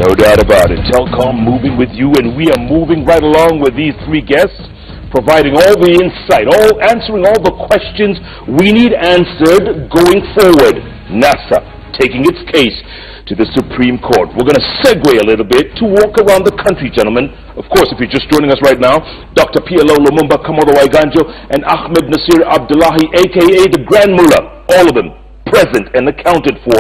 No doubt about it. Telcom moving with you, and we are moving right along with these three guests, providing all the insight, answering all the questions we need answered going forward. NASA taking its case to the Supreme Court. We're going to segue a little bit to walk around the country, gentlemen. Of course, if you're just joining us right now, Dr. PLO Lumumba Kamodo Waiganjo and Ahmed Nasir Abdullahi, a.k.a. the Grand Mullah, all of them present and accounted for.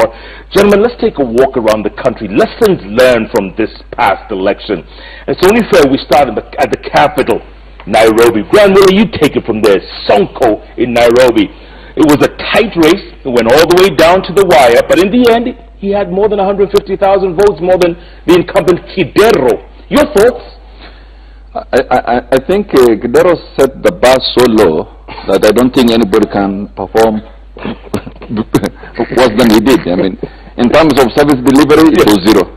Gentlemen, let's take a walk around the country. Lessons learned from this past election. And it's only fair we start at the capital, Nairobi. Grand Mullah, you take it from there. Sonko in Nairobi. It was a tight race. It went all the way down to the wire, but in the end, he had more than 150,000 votes, more than the incumbent Kidero. Your thoughts? I think Kidero set the bar so low that I don't think anybody can perform worse than he did. I mean, in terms of service delivery, it was zero.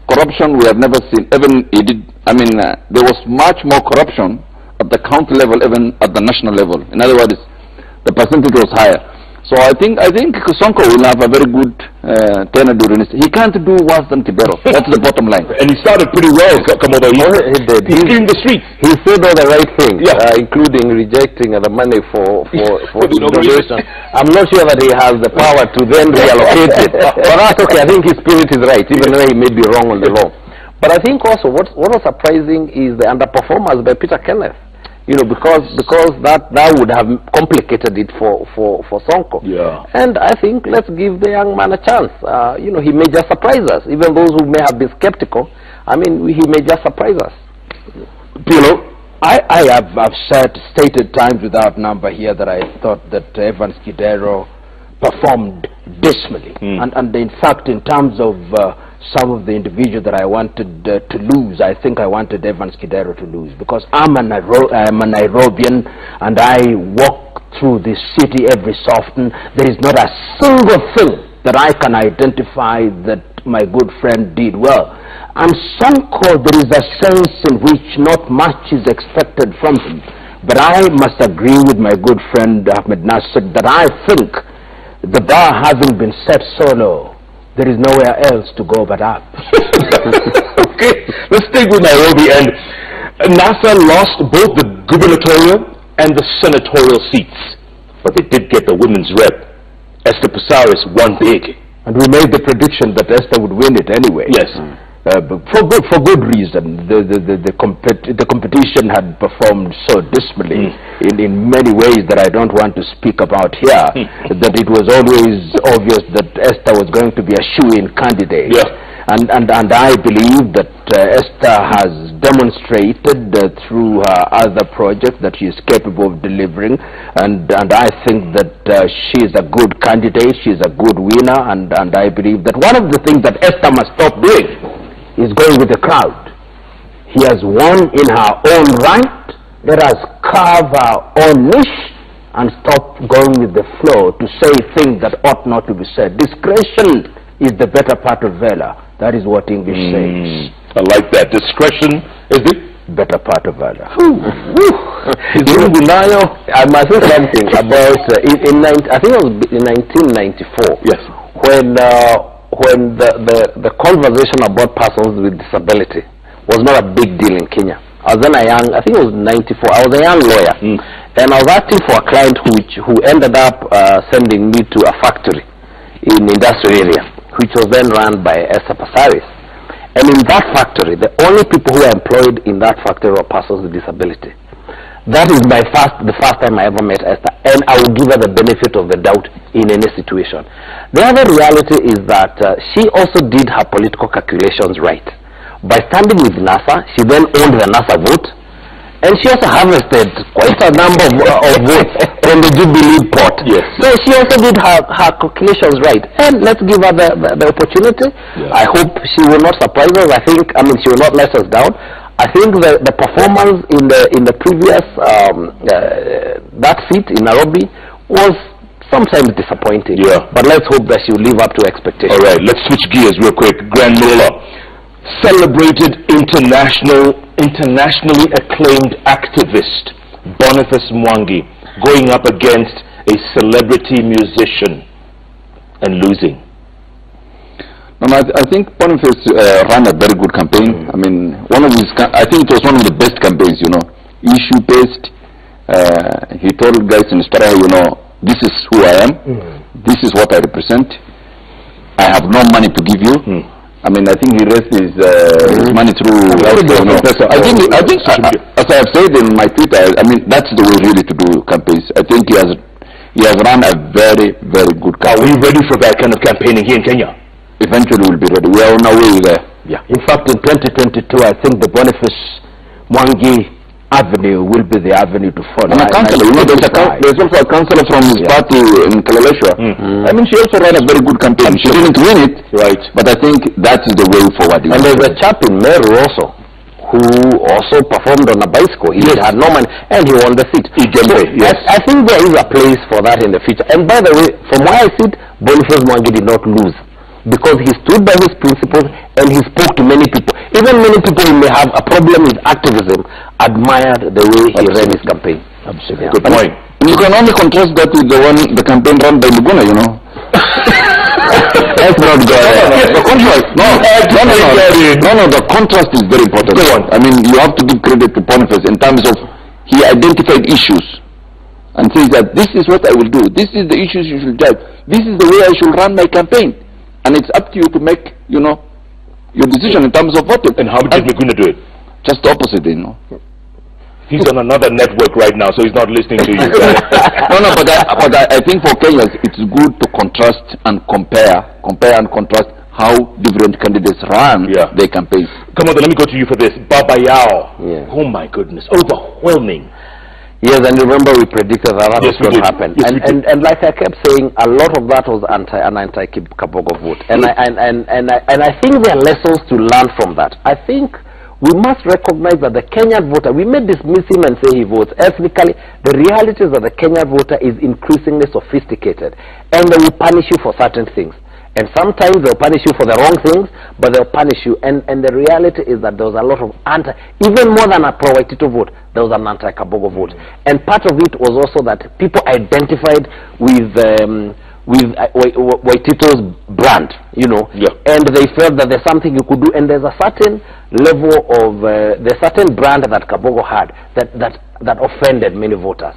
Corruption, we have never seen. Even he did. I mean, there was much more corruption at the county level, even at the national level. In other words, the percentage was higher. So I think Sonko will have a very good tenure during this. He can't do worse than Kidero. That's the bottom line. And he started pretty well. Kamodo. He did. He cleaned the streets. He said all the right things, including rejecting the money for the inauguration. I'm not sure that he has the power to then reallocate it. But that's okay. I think his spirit is right, even though he may be wrong on the law. But I think also what was surprising is the underperformance by Peter Kenneth. You know, because that would have complicated it for Sonko. Yeah. And I think let's give the young man a chance. You know, he may just surprise us. Even those who may have been skeptical, I mean, he may just surprise us. Pilo, I have stated times without number here that I thought that Evans Kidero performed dismally. And in fact, in terms of some of the individuals that I wanted to lose, I think I wanted Evans Kidero to lose, because I'm a Nairobian and I walk through this city every so often. There is not a single thing that I can identify that my good friend did well. And Sonko, there is a sense in which not much is expected from him. But I must agree with my good friend Ahmed Nasir that I think the bar hasn't been set so low. There is nowhere else to go but up. Okay, let's stay with Nairobi. And NASA lost both the gubernatorial and the senatorial seats, but they did get the women's rep. Esther Pasaris won big. And we made the prediction that Esther would win it anyway. Yes. But for good reason. The competition had performed so dismally in many ways that I don't want to speak about here, that it was always obvious that Esther was going to be a shoe-in candidate. Yeah. And I believe that Esther has demonstrated through her other projects that she is capable of delivering, and I think that she is a good candidate, she is a good winner, and I believe that one of the things that Esther must stop doing is going with the crowd. He has won in her own right. Let us carve our own niche and stop going with the flow to say things that ought not to be said. Discretion is the better part of valor. That is what English says. I like that. Discretion is the better part of valor. I must say something about I think it was in 1994. Yes. When the conversation about persons with disability was not a big deal in Kenya. I was then I think it was 94, I was a young lawyer, and I was acting for a client who ended up sending me to a factory in the industrial area, which was then run by Esther Pasaris. And in that factory, the only people who were employed in that factory were persons with disability. That is the first time I ever met Esther, and I would give her the benefit of the doubt in any situation. The other reality is that she also did her political calculations right. By standing with NASA, she then owned the NASA vote, and she also harvested quite a number of votes from the Jubilee pot. Yes. So she also did her calculations right, and let's give her the opportunity. Yeah. I hope she will not surprise us. I mean, she will not let us down. I think the performance in the previous that seat in Nairobi was sometimes disappointing. Yeah. But let's hope that she will live up to expectations. All right, let's switch gears real quick. Grand Mullah, celebrated internationally acclaimed activist Boniface Mwangi going up against a celebrity musician and losing. No, I think Boniface ran a very good campaign. I mean, I think it was one of the best campaigns, you know, issue-based. He told guys in Straya, you know, this is who I am, this is what I represent. I have no money to give you. I mean, I think he raised his money through. You know. I think, as I have said in my Twitter, I mean, that's the way really to do campaigns. I think he has run a very, very good campaign. Are we ready for that kind of campaigning here in Kenya? Eventually we'll be ready. We are on our way there. Yeah. In fact, in 2022, I think the Boniface Mwangi Avenue will be the avenue to follow. And a councillor, you know, there's also a councillor from his party in Kalaleshwa. I mean, she also ran a very good campaign. She didn't win it, right? But I think that is the way forward. And there's a chap in Meru also, who also performed on a bicycle. He had no money, and he won the seat. I think there is a place for that in the future. And by the way, from where I sit, Boniface Mwangi did not lose, because he stood by his principles and he spoke to many people. Even many people who may have a problem with activism admired the way he ran his campaign. Absolutely. Good point. And you can only contrast that with the campaign run by Luguna, you know. That's not good. The contrast. No, the contrast is very important. I mean, you have to give credit to Boniface in terms of he identified issues and says that this is what I will do. This is the issues you should judge. This is the way I should run my campaign. And it's up to you to make, you know, your decision in terms of voting. And how did Muguna do it? Just the opposite, you know. He's on another network right now, so he's not listening to you. but I think for Kenyans, it's good to contrast and compare and contrast how different candidates run their campaigns. Come on, then, let me go to you for this. Baba Yao. Yeah. Oh my goodness, overwhelming. Yes, and remember we predicted that was going to happen. Yes, and like I kept saying, a lot of that was an anti-Kabogo vote. And I think there are lessons to learn from that. I think we must recognize that the Kenyan voter, we may dismiss him and say he votes ethnically. The reality is that the Kenyan voter is increasingly sophisticated, and they will punish you for certain things. And sometimes they'll punish you for the wrong things, but they'll punish you. And the reality is that there was a lot of even more than a pro-Waitito vote, there was an anti-Kabogo vote. And part of it was also that people identified with Waitito's brand, you know, and they felt that there's something you could do. And there's a certain level of, there's certain brand that Kabogo had that offended many voters.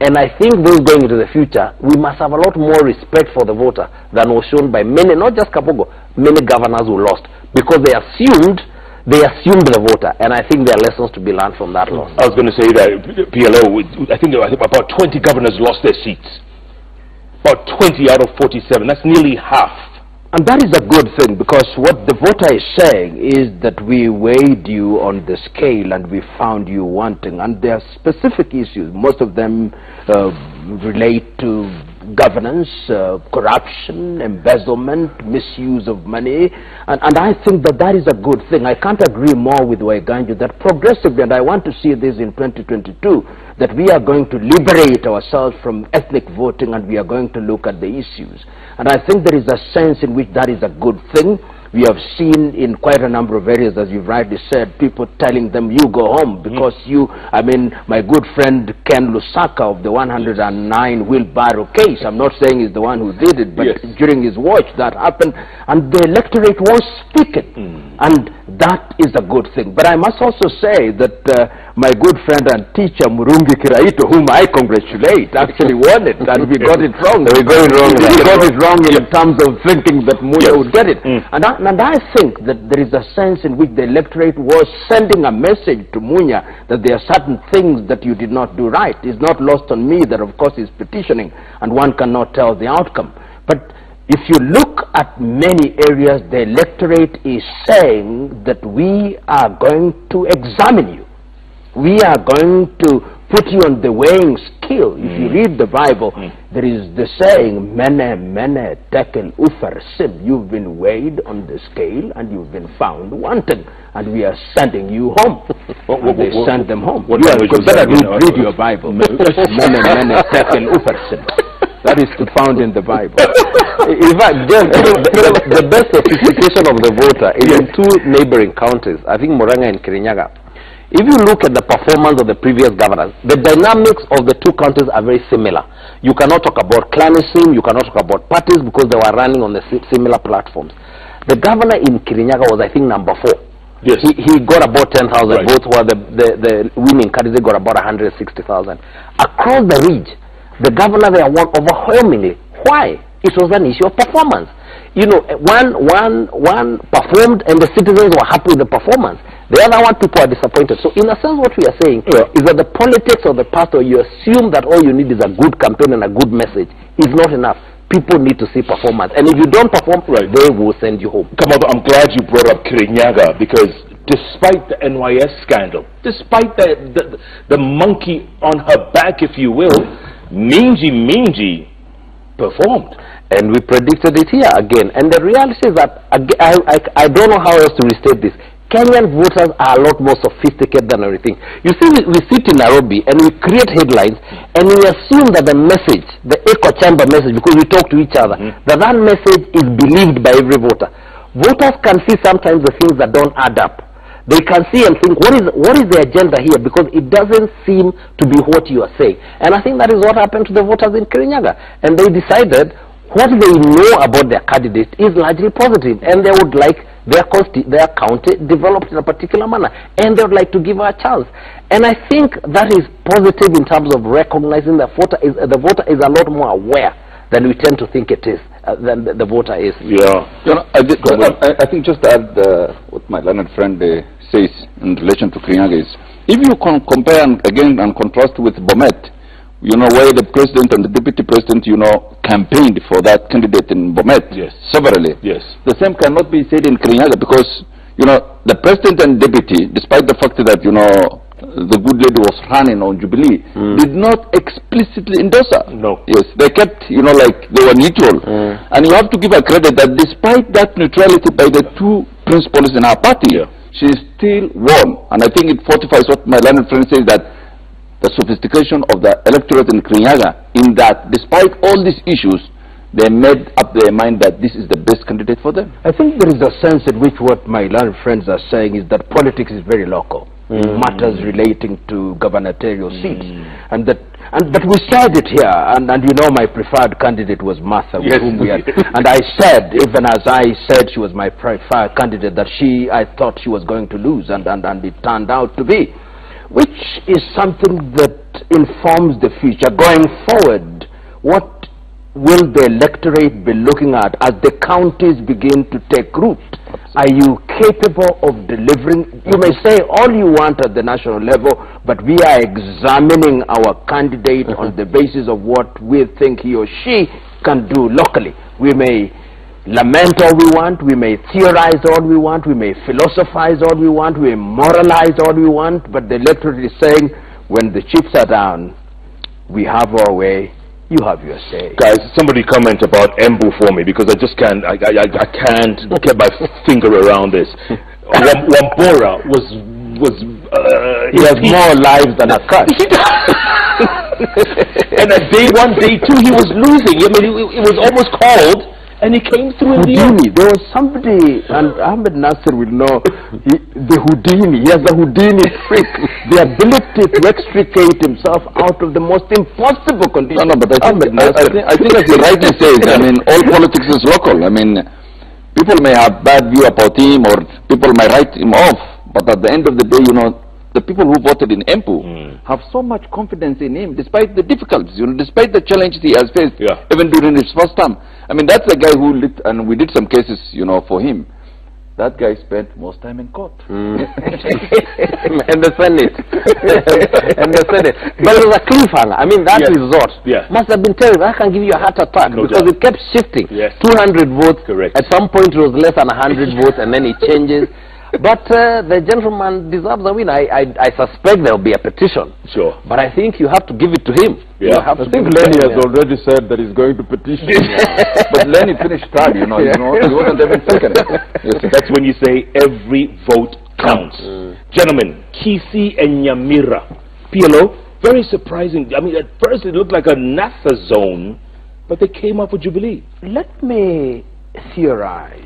And I think those going into the future, we must have a lot more respect for the voter than was shown by many, not just Kabogo, many governors who lost, because they assumed the voter. And I think there are lessons to be learned from that loss. I was going to say that PLO, I think about 20 governors lost their seats. About 20 out of 47. That's nearly half. And that is a good thing, because what the voter is saying is that we weighed you on the scale and we found you wanting. And there are specific issues. Most of them relate to governance, corruption, embezzlement, misuse of money. And I think that is a good thing. I can't agree more with Waiganju that progressively, and I want to see this in 2022, that we are going to liberate ourselves from ethnic voting and we are going to look at the issues. And I think there is a sense in which that is a good thing. We have seen in quite a number of areas, as you've rightly said, people telling them, you go home because I mean, my good friend Ken Lusaka of the 109 wheelbarrow case, I'm not saying he's the one who did it, but during his watch that happened, and the electorate was speaking, and that is a good thing. But I must also say that my good friend and teacher Murungi Kiraito, whom I congratulate, actually won it, and we got it wrong. We got it wrong in terms of thinking that Muya would get it. And I think that there is a sense in which the electorate was sending a message to Munya that there are certain things that you did not do right. It's not lost on me that, of course, he's petitioning, and one cannot tell the outcome. But if you look at many areas, the electorate is saying that we are going to examine you. We are going to put you on the weighing scale. If you read the Bible, there is the saying, mene, tekel, ufar, sim. You've been weighed on the scale and you've been found wanting. And we are sending you home. They send them home. You better read your Bible. Mene, tekel, ufar, sim. That is found in the Bible. In fact, the best sophistication of the voter is in two neighboring counties, I think Murang'a and Kirinyaga. If you look at the performance of the previous governors, the dynamics of the two countries are very similar. You cannot talk about clanism, you cannot talk about parties because they were running on the similar platforms. The governor in Kirinyaga was, I think, number 4. Yes. He got about 10,000 Right. votes, while the winning candidate got about 160,000. Across the ridge, the governor there won overwhelmingly. Why? It was an issue of performance. You know, one performed and the citizens were happy with the performance. The other one, people are disappointed. So in a sense, what we are saying is that the politics of the past, or you assume that all you need is a good campaign and a good message, is not enough. People need to see performance. And if you don't perform, they will send you home. Kamado, I'm glad you brought up Kirinyaga, because despite the NYS scandal, despite the monkey on her back, if you will, Minji performed. And we predicted it here again. And the reality is that, I don't know how else to restate this. Kenyan voters are a lot more sophisticated than everything. You see, we sit in Nairobi and we create headlines and we assume that the message, the echo chamber message, because we talk to each other, that message is believed by every voter. Voters can see sometimes the things that don't add up. They can see and think, what is the agenda here? Because it doesn't seem to be what you are saying. And I think that is what happened to the voters in Kirinyaga. And they decided what they know about their candidate is largely positive, and they would like their county developed in a particular manner, and they would like to give her a chance. And I think that is positive in terms of recognizing the voter is a lot more aware than we tend to think it is, than the voter is. Yeah. You know, I think just to add what my learned friend says in relation to Kirinyaga is, if you compare again and contrast with Bomet, you know, where the president and the deputy president, you know, campaigned for that candidate in Bomet severally. Yes. The same cannot be said in Kirinyaga, because, you know, the president and deputy, despite the fact that, you know, the good lady was running on Jubilee, did not explicitly endorse her. No. Yes, they kept, you know, like they were neutral. And you have to give her credit that despite that neutrality by the two principals in her party, she still won. And I think it fortifies what my learned friend says, that the sophistication of the electorate in Kirinyaga, in that despite all these issues, they made up their mind that this is the best candidate for them. I think there is a sense in which what my learned friends are saying is that politics is very local. Matters relating to gubernatorial seats, and that we said it here, and you know, my preferred candidate was Martha, with whom we had, and I said, even as I said she was my preferred candidate, that I thought she was going to lose, and it turned out to be, which is something that informs the future going forward. What will the electorate be looking at as the counties begin to take root? Are you capable of delivering? You may say all you want at the national level, but we are examining our candidate on the basis of what we think he or she can do locally. We may lament all we want, we may theorize all we want, we may philosophize all we want, we may moralize all we want, but the electorate is saying, when the chips are down, we have our way, you have your say. Guys, somebody comment about Embu for me, because I just can't, I can't get my finger around this. Wambora he has more lives than a cut. And at day 1, day 2, he was losing. I mean, it was almost called, and he came through in the end. There was somebody, and Ahmed Nasser will know, the Houdini, he has the Houdini trick, the ability to extricate himself out of the most impossible conditions. No, but I think as he rightly says, I mean, all politics is local. I mean, people may have bad view about him, or people may write him off, but at the end of the day, you know, the people who voted in Empu have so much confidence in him, despite the difficulties, you know, despite the challenges he has faced, even during his first term. I mean, that's a guy who lit, and we did some cases, you know, for him. That guy spent most time in court. And the Senate. And the Senate. But it was a cliffhanger. I mean, that resort must have been terrible. I can give you a heart attack, because it kept shifting. 200 votes. Correct. At some point it was less than 100 votes, and then it changes. But the gentleman deserves a win. I suspect there will be a petition. Sure. But I think you have to give it to him. I think Lenny has already said that he's going to petition. But Lenny finished third, you know, he wasn't even second. That's when you say every vote counts. Gentlemen, Kisi and Nyamira, PLO, very surprising. I mean, at first it looked like a NASA zone, but they came up with Jubilee. Let me theorize,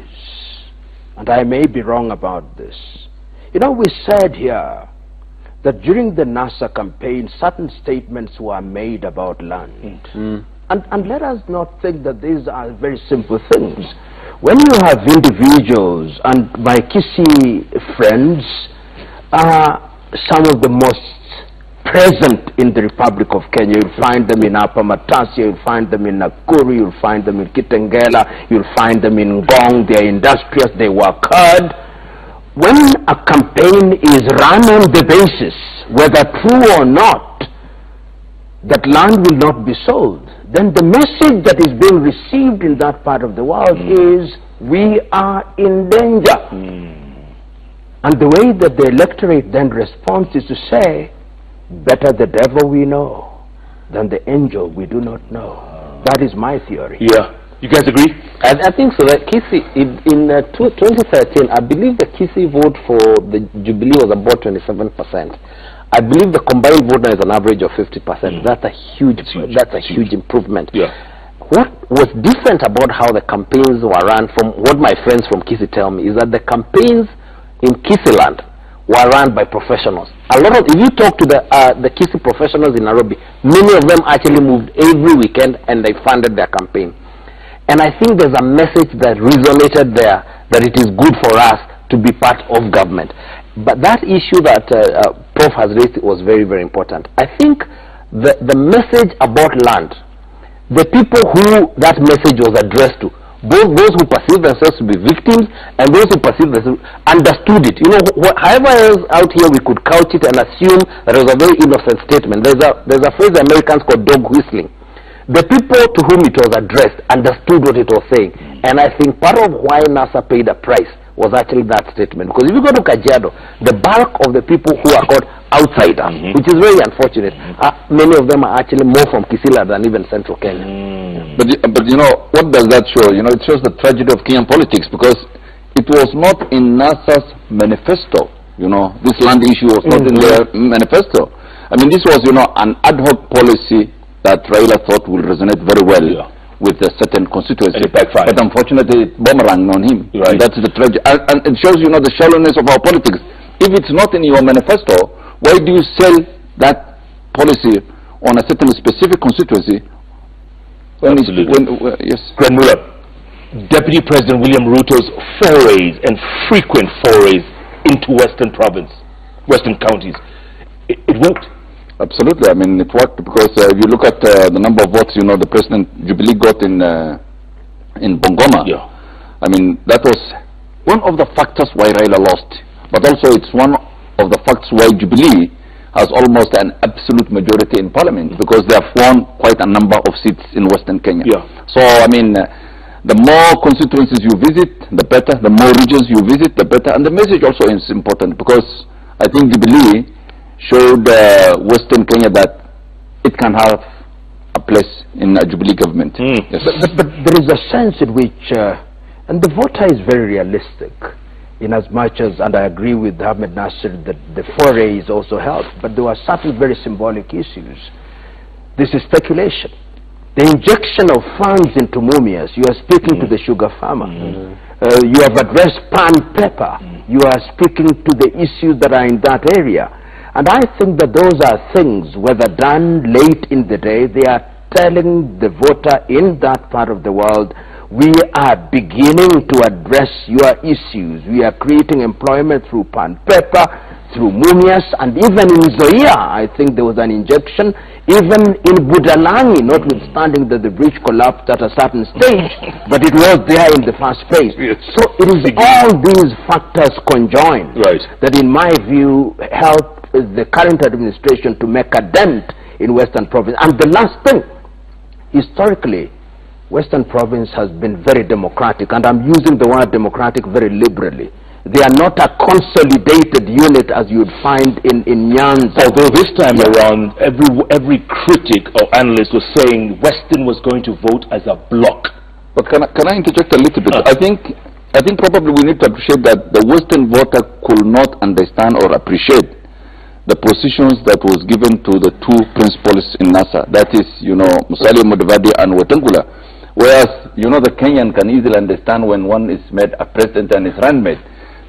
and I may be wrong about this. You know, we said here that during the NASA campaign, certain statements were made about land. And let us not think that these are very simple things. when you have individuals, and my Kisii friends are some of the most present in the Republic of Kenya. You'll find them in Upper Matasia, you'll find them in Nakuru, you'll find them in Kitengela, you'll find them in Ngong. They're industrious, they work hard. When a campaign is run on the basis, whether true or not, that land will not be sold, then the message that is being received in that part of the world is we are in danger. And the way that the electorate then responds is to say, better the devil we know than the angel we do not know. That is my theory. Yeah. You guys agree? I think so. That Kisii, in 2013, I believe the Kisii vote for the Jubilee was about 27%. I believe the combined vote now is an average of 50%. That's a huge improvement. Yeah. What was different about how the campaigns were run, from what my friends from Kisii tell me, is that the campaigns in Kisii land were run by professionals. A lot of, if you talk to the Kisii professionals in Nairobi, many of them actually moved every weekend and they funded their campaign. And I think there's a message that resonated there, that it is good for us to be part of government. But that issue that Prof has raised was very, very important. I think the message about land, the people who that message was addressed to, both those who perceive themselves to be victims and those who perceive themselves, understood it. You know, however else out here we could couch it and assume that it was a very innocent statement. There's a phrase the Americans call dog whistling. The people to whom it was addressed understood what it was saying. And I think part of why NASA paid a price was actually that statement. Because if you go to Kajiado, the bulk of the people who are called outsiders, which is very unfortunate, many of them are actually more from Kisila than even Central Kenya. But you know, what does that show? You know, it shows the tragedy of Kenyan politics, because it was not in NASA's manifesto. You know, this land issue was not in their manifesto. I mean, this was, you know, an ad hoc policy that Raila thought would resonate very well with a certain constituency. But unfortunately, it boomeranged on him. Right. And that's the tragedy. And it shows, you know, the shallowness of our politics. If it's not in your manifesto, why do you sell that policy on a certain specific constituency? Yes. Glenn Muller, Deputy President William Ruto's forays and frequent forays into Western province, Western counties, it worked. Absolutely. I mean, it worked, because if you look at the number of votes, you know, the President Jubilee got in Bungoma. Yeah. I mean, that was one of the factors why Raila lost. But also it's one of the facts why Jubilee has almost an absolute majority in Parliament, because they have won quite a number of seats in Western Kenya. Yeah. So, I mean, the more constituencies you visit, the better. The more regions you visit, the better. And the message also is important, because I think Jubilee showed Western Kenya that it can have a place in a Jubilee government. Yes. But there is a sense in which, and the voter is very realistic, in as much as, and I agree with Ahmed Nasser, that the forays also helped, but there were certain very symbolic issues. This is speculation. The injection of funds into Mumias, you are speaking to the sugar farmer. You have addressed pan pepper. You are speaking to the issues that are in that area. And I think that those are things, whether done late in the day, they are telling the voter in that part of the world, we are beginning to address your issues. We are creating employment through pan pepper, through Mumias, and even in Zoya, I think there was an injection. Even in Budalangi, notwithstanding that the bridge collapsed at a certain stage, but it was there in the first phase. Yes. So it is all these factors conjoined that, in my view, help the current administration to make a dent in Western Province. And the last thing, historically, Western Province has been very democratic, and I'm using the word democratic very liberally. They are not a consolidated unit as you would find in Nyanza. Although this time around, every critic or analyst was saying Western was going to vote as a bloc. But can I interject a little bit? I think probably we need to appreciate that the Western voter could not understand or appreciate the positions that was given to the two principals in NASA. That is, you know, Musalia Mudavadi and Wetangula. Whereas, you know, the Kenyan can easily understand when one is made a president and is handmade.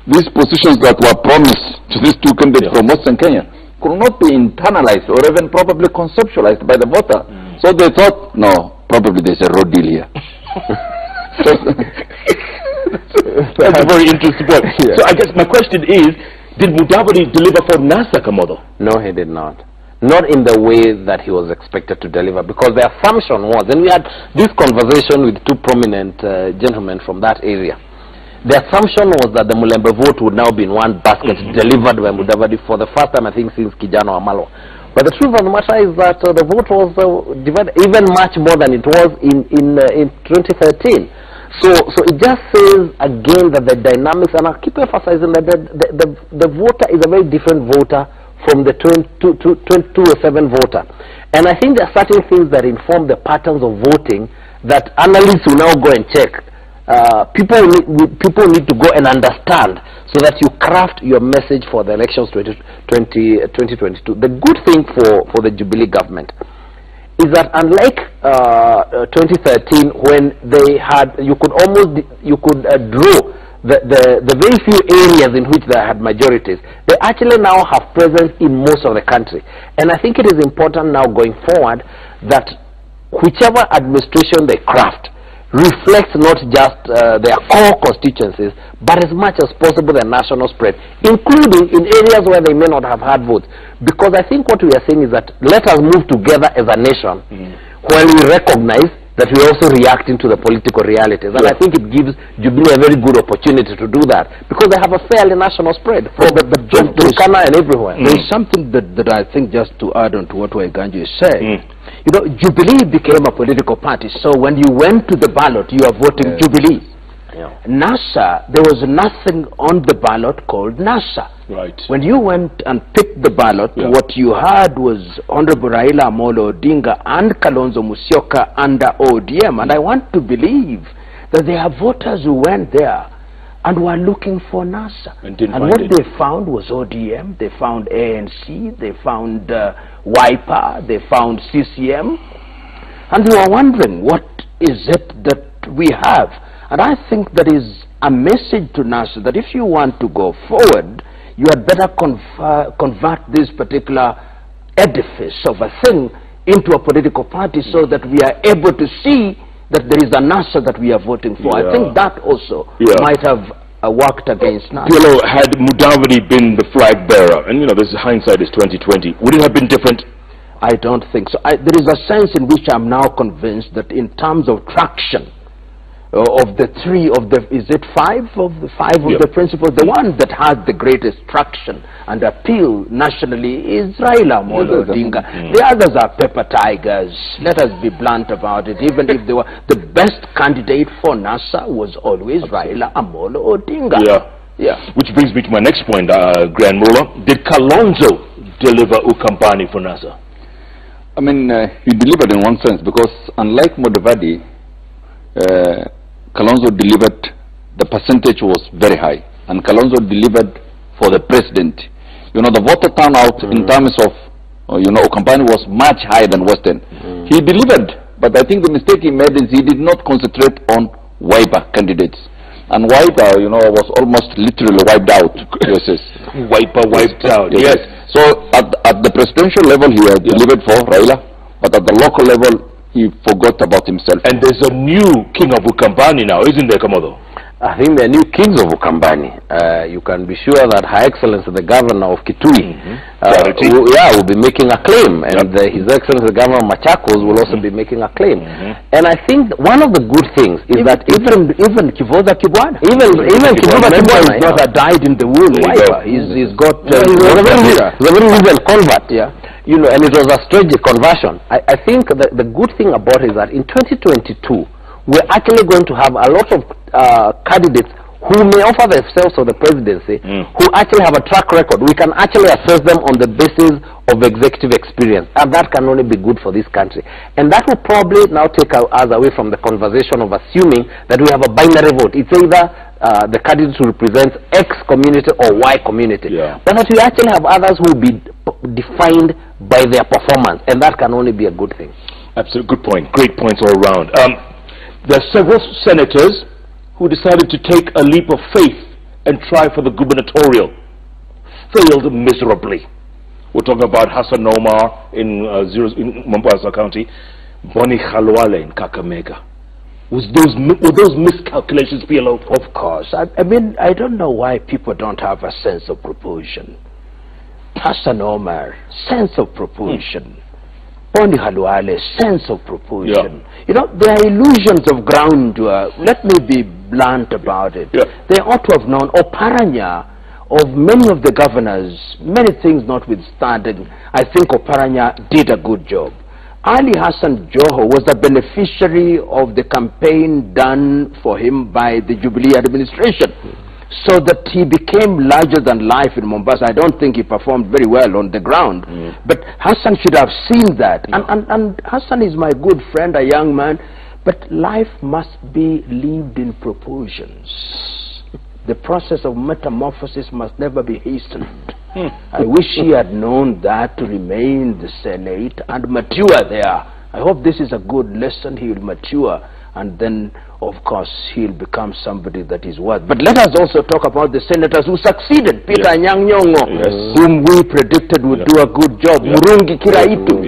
These positions that were promised to these two candidates from Western Kenya could not be internalized or even probably conceptualized by the voter. So they thought, no, probably there's a road deal here. That's a very interesting point. Yeah. So I guess my question is, did Mudavadi deliver for NASA, Kamodo? No, he did not. Not in the way that he was expected to deliver, because the assumption was, and we had this conversation with two prominent gentlemen from that area. The assumption was that the Mulembe vote would now be in one basket, delivered by Mudavadi for the first time, I think, since Kijano Amalo. But the truth of the matter is that the vote was divided even much more than it was in 2013. So it just says again that the dynamics, and I keep emphasizing that the voter is a very different voter from the 2007 voter. And I think there are certain things that inform the patterns of voting that analysts will now go and check. People need to go and understand, so that you craft your message for the elections 2022. The good thing for the Jubilee government is that, unlike 2013, when they had, you could draw the very few areas in which they had majorities, they actually now have presence in most of the country. And I think it is important now going forward that whichever administration they craft reflects not just their core constituencies, but as much as possible their national spread, including in areas where they may not have had votes. Because I think what we are saying is that let us move together as a nation while we recognize that we are also reacting to the political realities. And I think it gives Jubilee a very good opportunity to do that, because they have a fairly national spread from Turkana and everywhere. There is something that I think, just to add on to what Waiganji is saying. You know, Jubilee became a political party, so when you went to the ballot, you are voting Jubilee. Yeah. NASA, there was nothing on the ballot called NASA. Right. When you went and picked the ballot, what you had was Honorable Raila Amolo Odinga and Kalonzo Musyoka under ODM, and I want to believe that there are voters who went there and were looking for NASA. And what they found was ODM, they found ANC, they found WIPA, they found CCM, and they were wondering, what is it that we have? And I think that is a message to NASA that if you want to go forward, you had better convert this particular edifice of a thing into a political party, so that we are able to see that there is a NASA that we are voting for. I think that also might have worked against NASA. Had Mudavadi been the flag bearer, and this hindsight is 2020, would it have been different? I don't think so. There is a sense in which I'm now convinced that in terms of traction, of the three of the, is it five of the principles, the one that has the greatest traction and appeal nationally is Raila Amolo Odinga. The others are paper tigers. Let us be blunt about it. Even if they were, the best candidate for NASA was always Raila Amolo Odinga. Which brings me to my next point, Grand Mullah. Did Kalonzo deliver Ukambani for NASA? I mean, he delivered in one sense, because unlike Mudavadi, Kalonzo delivered, the percentage was very high, and Kalonzo delivered for the president. The voter turnout in terms of, Ukambani was much higher than Western. He delivered, but I think the mistake he made is he did not concentrate on WIPA candidates. And WIPA, was almost literally wiped out. WIPA wiped out, yes. So at the presidential level, he had delivered for Raila, but at the local level, he forgot about himself. And there's a new king of Ukambani now, isn't there, Kamodo? I think the new kings of Ukambani. You can be sure that Her Excellency the Governor of Kitui will be making a claim, and His Excellency the Governor of Machakos will also be making a claim. And I think one of the good things is that even Kivoza Kibwana, even Kivoza Kibwana, his brother died in the womb. He's got a very legal convert. And it was a strategic conversion. I think the good thing about it is that in 2022, we're actually going to have a lot of candidates who may offer themselves for the presidency, who actually have a track record. We can actually assess them on the basis of executive experience, and that can only be good for this country. And that will probably now take us away from the conversation of assuming that we have a binary vote. It's either the candidate who represents X community or Y community, but that we actually have others who will be defined by their performance, and that can only be a good thing. Absolutely, good point. Great points all around. There are several senators who decided to take a leap of faith and try for the gubernatorial. Failed miserably. We're talking about Hassan Omar in Mombasa County, Boni Khalwale in Kakamega, were those miscalculations, PLO? Of course. I mean, I don't know why people don't have a sense of proportion. Hassan Omar, sense of proportion. Boni Halwale, sense of proportion. Yeah. You know, there are illusions of grandeur. Let me be blunt about it. Yeah. They ought to have known. Oparanya, of many of the governors, many things notwithstanding, I think Oparanya did a good job. Ali Hassan Joho was a beneficiary of the campaign done for him by the Jubilee administration, so that he became larger than life in Mombasa. I don't think he performed very well on the ground, but Hassan should have seen that. And Hassan is my good friend, a young man, but life must be lived in proportions. The process of metamorphosis must never be hastened. I wish he had known that to remain in the Senate and mature there. I hope this is a good lesson. He will mature, and then, of course, he'll become somebody that is worth. But let us also talk about the senators who succeeded. Peter Anyang' Nyong'o, whom we predicted would do a good job. Murungi Kiraitu.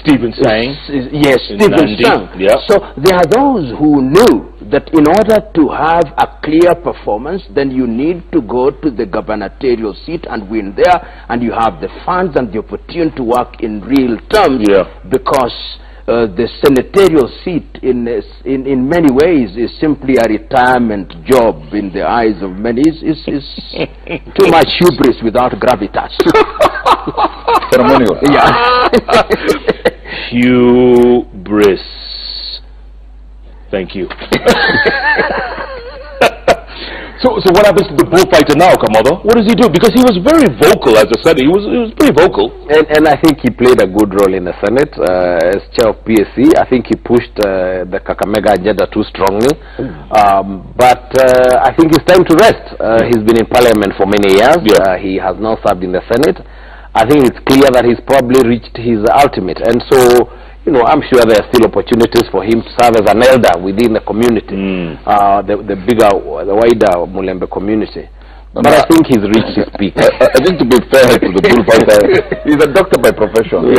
Stephen Sang. Yes, Stephen Sang. So there are those who knew that in order to have a clear performance, then you need to go to the gubernatorial seat and win there, and you have the funds and the opportunity to work in real terms, because the senatorial seat in many ways is simply a retirement job in the eyes of many. Is too much hubris without gravitas. Ceremonial. Hubris. Thank you. So what happens to the bullfighter now, Kamado? What does he do? Because he was very vocal, as I said. He was pretty vocal. And I think he played a good role in the Senate as chair of PSC. I think he pushed the Kakamega agenda too strongly. But I think it's time to rest. He's been in Parliament for many years. He has now served in the Senate. I think it's clear that he's probably reached his ultimate. And so, you know, I'm sure there are still opportunities for him to serve as an elder within the community, the wider Mulembe community. But I think he's reached his peak. I think, to be fair to the bullfighter, he's a doctor by profession.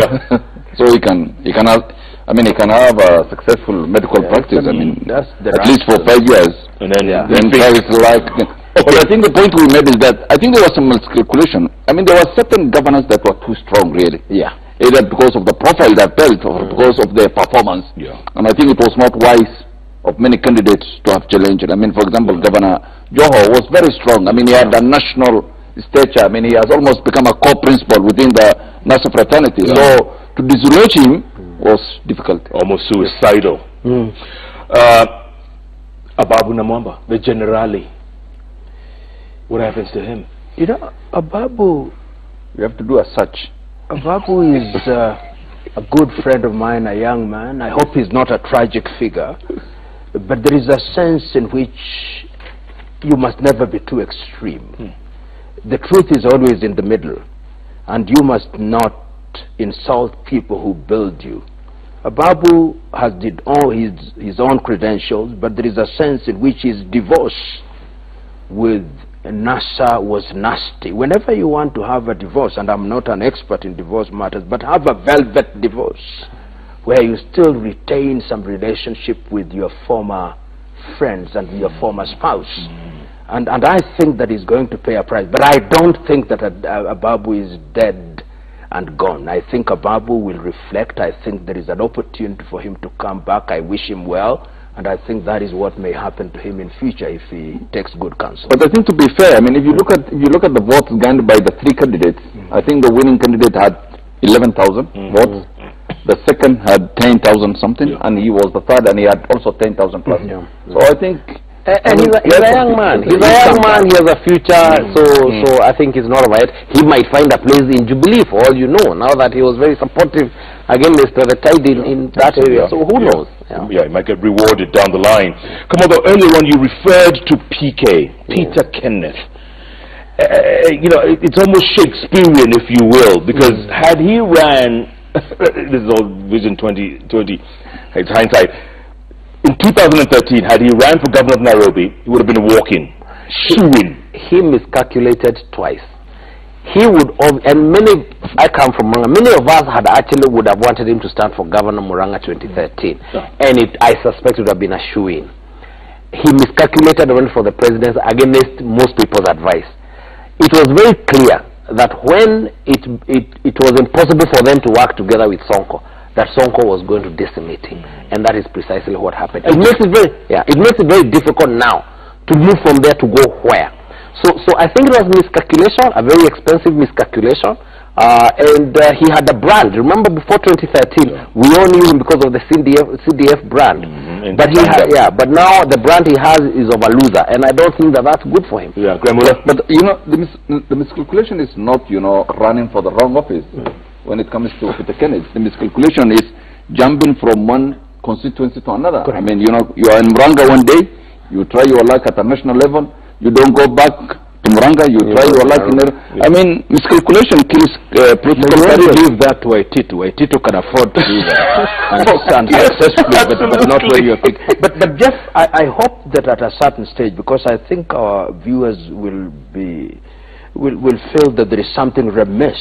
So he can have, I mean, he can have a successful medical practice. I mean, at least for 5 years. And then it's like. But I think the point we made is that I think there was some miscalculation. I mean, there were certain governors that were too strong, really. Either because of the profile they built or because of their performance. And I think it was not wise of many candidates to have challenged it. I mean, for example, Governor Joho was very strong. I mean, he had a national stature. I mean, he has almost become a co-principal within the NASA fraternity. So to dislodge him was difficult. Almost suicidal. Ababu Namwamba, the generali. What happens to him? You know, Ababu, you have to do a search. Ababu is a good friend of mine, a young man. I hope he's not a tragic figure. But there is a sense in which you must never be too extreme. The truth is always in the middle. And you must not insult people who build you. Ababu has did all his own credentials, but there is a sense in which his divorce with NASA was nasty. Whenever you want to have a divorce, and I'm not an expert in divorce matters, but have a velvet divorce where you still retain some relationship with your former friends and your former spouse. And I think that he's going to pay a price. But I don't think that Ababu is dead and gone. I think Ababu will reflect. I think there is an opportunity for him to come back. I wish him well. And I think that is what may happen to him in future if he takes good counsel. But I think, to be fair, I mean, if you look at the votes gained by the three candidates, I think the winning candidate had 11,000 votes. The second had 10,000 something, and he was the third, and he had also 10,000 plus. So I think. And he's a young man. He's a young man. He has a future. So I think he's not right. He might find a place in Jubilee, for all you know. Now that he was very supportive again, Mr. Retired in that area. So who knows? He might get rewarded down the line. Come on, earlier on you referred to PK, Peter Kenneth. You know, it's almost Shakespearean, if you will, because had he ran, this is all Vision 2020, it's hindsight. In 2013, had he ran for governor of Nairobi, he would have been a walk-in, shoo-in. He miscalculated twice. he would, and many, I come from Muranga, many of us had actually would have wanted him to stand for Governor Muranga 2013, and I suspect it would have been a shoo-in. He miscalculated and went for the presidency against most people's advice. It was very clear that when it was impossible for them to work together with Sonko, that Sonko was going to decimate him, and that is precisely what happened. It makes it very difficult now to move from there to go where. So I think it was miscalculation, a very expensive miscalculation, and he had a brand. Remember, before 2013, we all knew him because of the CDF brand. But but now the brand he has is of a loser, and I don't think that that's good for him. Yeah, but you know, the miscalculation is not, you know, running for the wrong office. When it comes to Peter Kennedy, the miscalculation is jumping from one constituency to another. Correct. I mean, you know, you are in Muranga one day, you try your luck at a national level, you don't go back to Muranga, you try your luck in there. I mean, miscalculation kills political party. Leave that to Waititu. Waititu can afford to do that and successfully, but not when you're picked. But Jeff, I hope that at a certain stage, because I think our viewers will feel that there is something remiss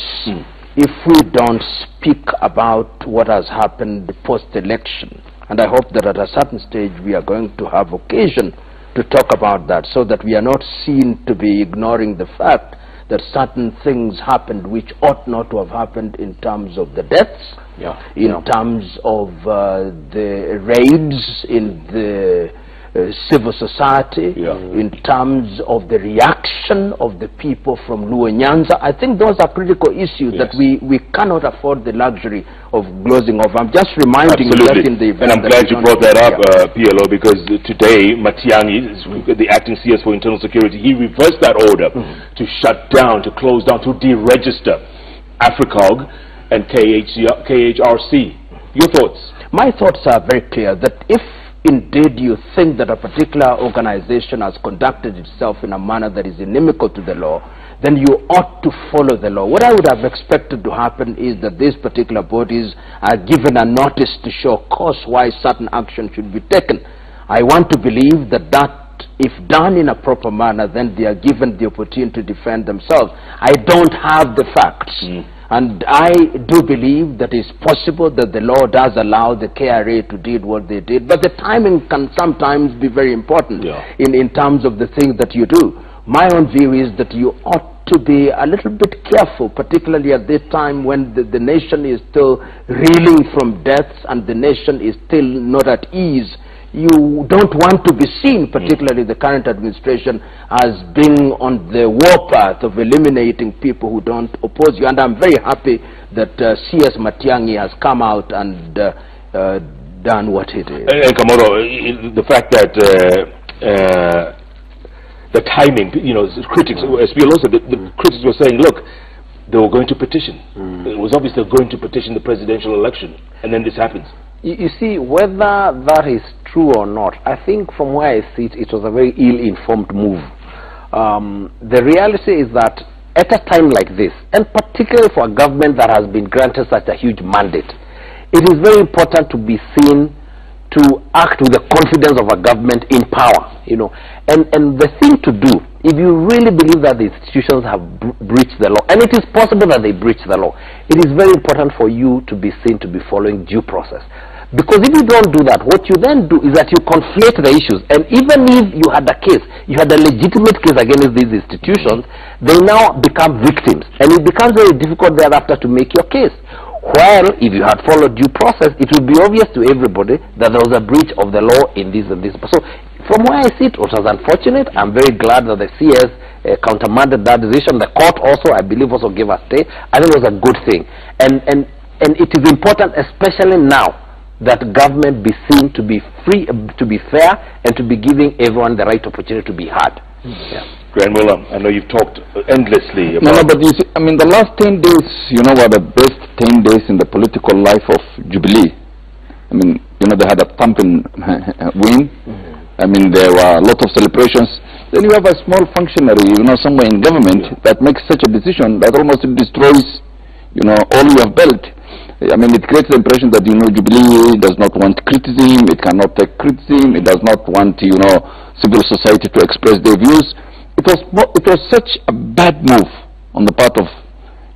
if we don't speak about what has happened post-election. And I hope that at a certain stage we are going to have occasion to talk about that, so that we are not seen to be ignoring the fact that certain things happened which ought not to have happened, in terms of the deaths, in terms of the raids in the civil society, in terms of the reaction of the people from Luo Nyanza. I think those are critical issues that we cannot afford the luxury of glozing over. I'm just reminding you that in the event. And I'm glad you brought that up, PLO, because today Matiang'i, the acting CS for Internal Security, he reversed that order to shut down, to close down, to deregister AFRICOG and KHRC. Your thoughts? My thoughts are very clear, that if indeed you think that a particular organization has conducted itself in a manner that is inimical to the law, then you ought to follow the law. What I would have expected to happen is that these particular bodies are given a notice to show cause why certain action should be taken. I want to believe that if done in a proper manner, then they are given the opportunity to defend themselves. I don't have the facts. And I do believe that it's possible that the law does allow the KRA to do what they did, but the timing can sometimes be very important in terms of the things that you do. My own view is that you ought to be a little bit careful, particularly at this time when the nation is still reeling from deaths and the nation is still not at ease. You don't want to be seen, particularly the current administration, as being on the warpath of eliminating people who don't oppose you. And I'm very happy that CS Matiang'i has come out and done what he did. And Kamoro, the fact that the timing, you know, critics, as we also said, the critics were saying, look, they were going to petition. It was obvious they were going to petition the presidential election, and then this happens. You see, whether that is true or not, I think from where I sit, it was a very ill-informed move. The reality is that at a time like this, and particularly for a government that has been granted such a huge mandate, it is very important to be seen to act with the confidence of a government in power, you know. And the thing to do, if you really believe that the institutions have breached the law, and it is possible that they breached the law, it is very important for you to be seen to be following due process. Because if you don't do that, what you then do is that you conflate the issues. And even if you had a case, you had a legitimate case against these institutions, they now become victims. And it becomes very difficult thereafter to make your case. While if you had followed due process, it would be obvious to everybody that there was a breach of the law in this and this. So from where I sit, it was unfortunate. I'm very glad that the CS countermanded that decision. The court also, I believe, also gave a stay. I think it was a good thing. And it is important, especially now, that government be seen to be free, to be fair, and to be giving everyone the right opportunity to be heard. Grand Mullah, I know you've talked endlessly about... No, but you see, I mean, the last 10 days, you know, were the best 10 days in the political life of Jubilee. I mean, you know, they had a thumping win. I mean, there were a lot of celebrations. Then you have a small functionary, you know, somewhere in government that makes such a decision that almost destroys, you know, all you have built. I mean, it creates the impression that, you know, Jubilee does not want criticism, it cannot take criticism, it does not want, you know, civil society to express their views. It was such a bad move on the part of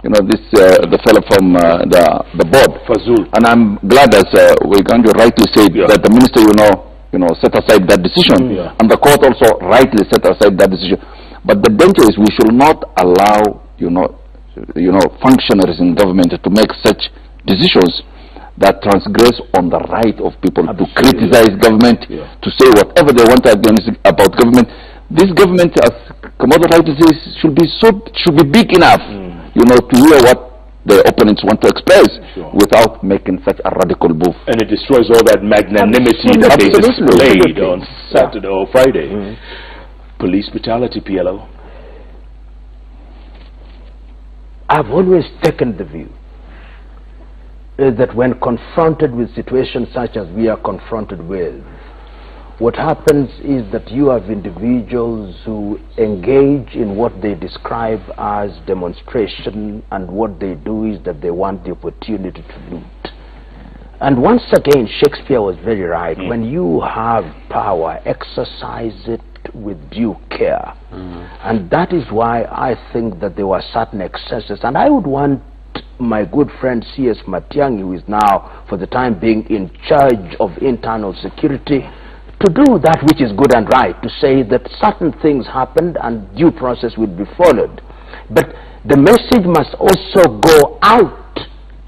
this the fellow from the board. Fazul. And I'm glad, as we're going to rightly say, that the minister, set aside that decision, and the court also rightly set aside that decision. But the danger is we should not allow, functionaries in government to make such decisions that transgress on the right of people to criticize government, to say whatever they want about government. This government, as Kamodo rightly says, should be big enough, to hear what the opponents want to express without making such a radical move. And it destroys all that magnanimity that they displayed on Saturday or Friday. Police brutality, PLO. I've always taken the view that when confronted with situations such as we are confronted with, what happens is that you have individuals who engage in what they describe as demonstration, and what they do is that they want the opportunity to loot. And once again, Shakespeare was very right. When you have power, exercise it with due care. And that is why I think that there were certain excesses. And I would want my good friend C.S. Matiang'i, who is now for the time being in charge of internal security, to do that which is good and right, to say that certain things happened and due process would be followed. But the message must also go out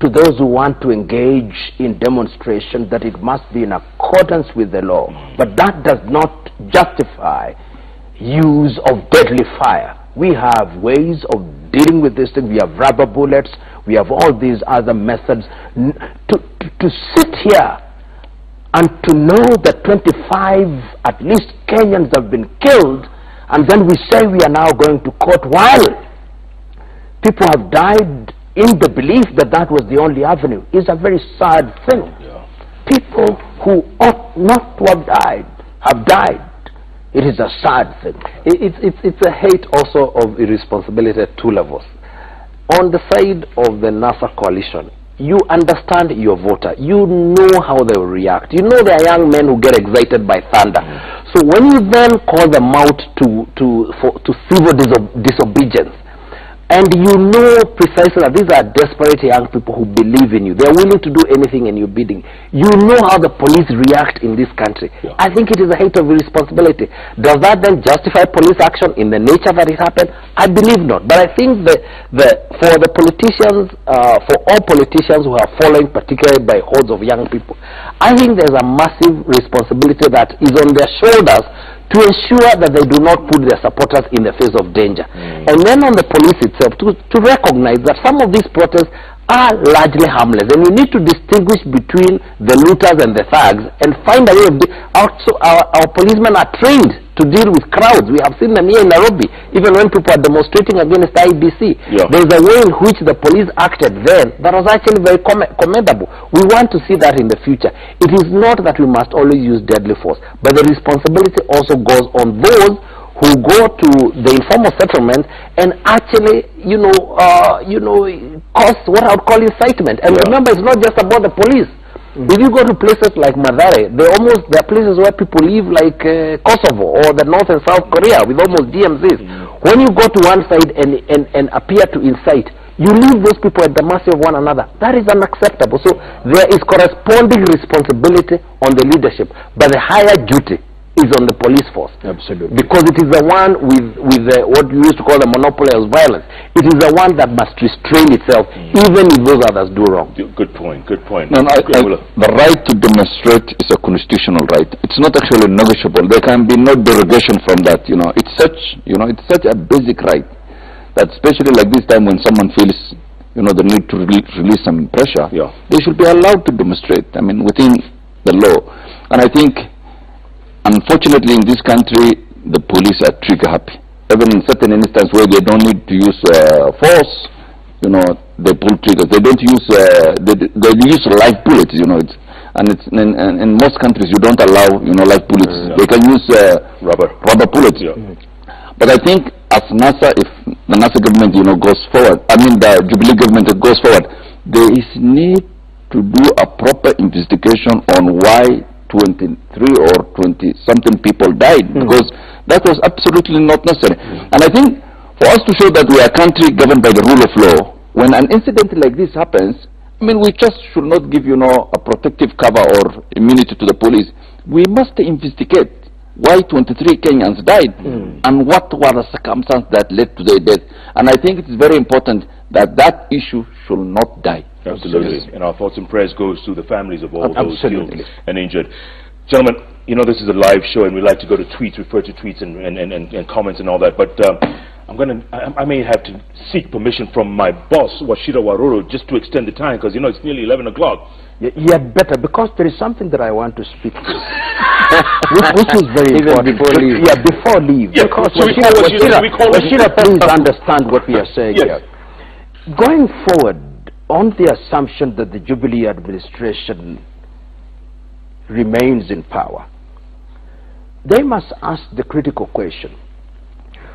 to those who want to engage in demonstration that it must be in accordance with the law. But that does not justify use of deadly fire. We have ways of dealing with this thing. We have rubber bullets. We have all these other methods. To sit here and to know that 25 at least Kenyans have been killed, and then we say we are now going to court while people have died in the belief that that was the only avenue, is a very sad thing. People who ought not to have died. It is a sad thing. It's a hate also of irresponsibility at two levels. On the side of the NASA coalition, you understand your voter. You know how they will react. You know there are young men who get excited by thunder. So when you then call them out to civil disobedience, and you know precisely that these are desperate young people who believe in you, they are willing to do anything in your bidding. You know how the police react in this country. I think it is a hate of irresponsibility. Does that then justify police action in the nature that it happened? I believe not. But I think for the politicians, for all politicians who are following, particularly by hordes of young people, I think there's a massive responsibility that is on their shoulders to ensure that they do not put their supporters in the face of danger. And then on the police itself, to recognize that some of these protests are largely harmless, and we need to distinguish between the looters and the thugs and find a way of our policemen are trained to deal with crowds. We have seen them here in Nairobi, even when people are demonstrating against IBC. There's a way in which the police acted then that was actually very commendable. We want to see that in the future. It is not that we must always use deadly force, but the responsibility also goes on those who go to the informal settlement and actually, cause what I would call incitement. And remember, it's not just about the police. If you go to places like Mathare, there are places where people live like Kosovo or the North and South Korea with almost DMZs. When you go to one side and appear to incite, you leave those people at the mercy of one another. That is unacceptable. So there is corresponding responsibility on the leadership, but the higher duty is on the police force. Absolutely. Because it is the one with what you used to call the monopoly of violence. It is the one that must restrain itself, even if those others do wrong. Good point, good point. No, the right to demonstrate is a constitutional right. It's not actually negotiable. There can be no derogation from that. It's such a basic right that, especially like this time when someone feels, the need to release some pressure, they should be allowed to demonstrate. I mean, within the law. And I think, unfortunately, in this country, the police are trigger happy. Even in certain instances where they don't need to use force, they pull triggers. They don't use, they use live bullets. And it's in most countries you don't allow, live bullets. They can use rubber bullets. But I think as NASA, if the NASA government, goes forward, the Jubilee government goes forward, there is need to do a proper investigation on why 23 or 20 something people died, because that was absolutely not necessary. And I think for us to show that we are a country governed by the rule of law, when an incident like this happens, I mean, we just should not give, a protective cover or immunity to the police. We must investigate why 23 Kenyans died and what were the circumstances that led to their death. And I think it's very important that that issue should not die. Absolutely. Yes. And our thoughts and prayers goes to the families of all those killed and injured. Gentlemen, this is a live show, and we like to go to tweets, refer to tweets and comments and all that. But I may have to seek permission from my boss, Washira Waruru, just to extend the time, because it's nearly 11 o'clock. Yeah, better, because there is something that I want to speak to, which is very important. Before leave. Yeah, before leave. Yeah, because Washira, please understand what we are saying here. Going forward, on the assumption that the Jubilee administration remains in power, they must ask the critical question.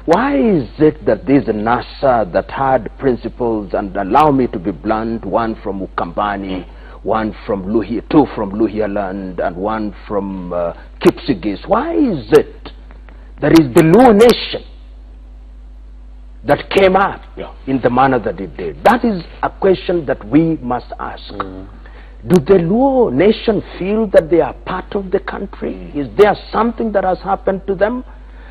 Why is it that this NASA that had principles, and allow me to be blunt, one from Ukambani, one from Luhia, two from Luhyaland, and one from Kipsigis, why is it there is the Luo nation that came up in the manner that it did? That is a question that we must ask. Do the Luo nation feel that they are part of the country? Is there something that has happened to them?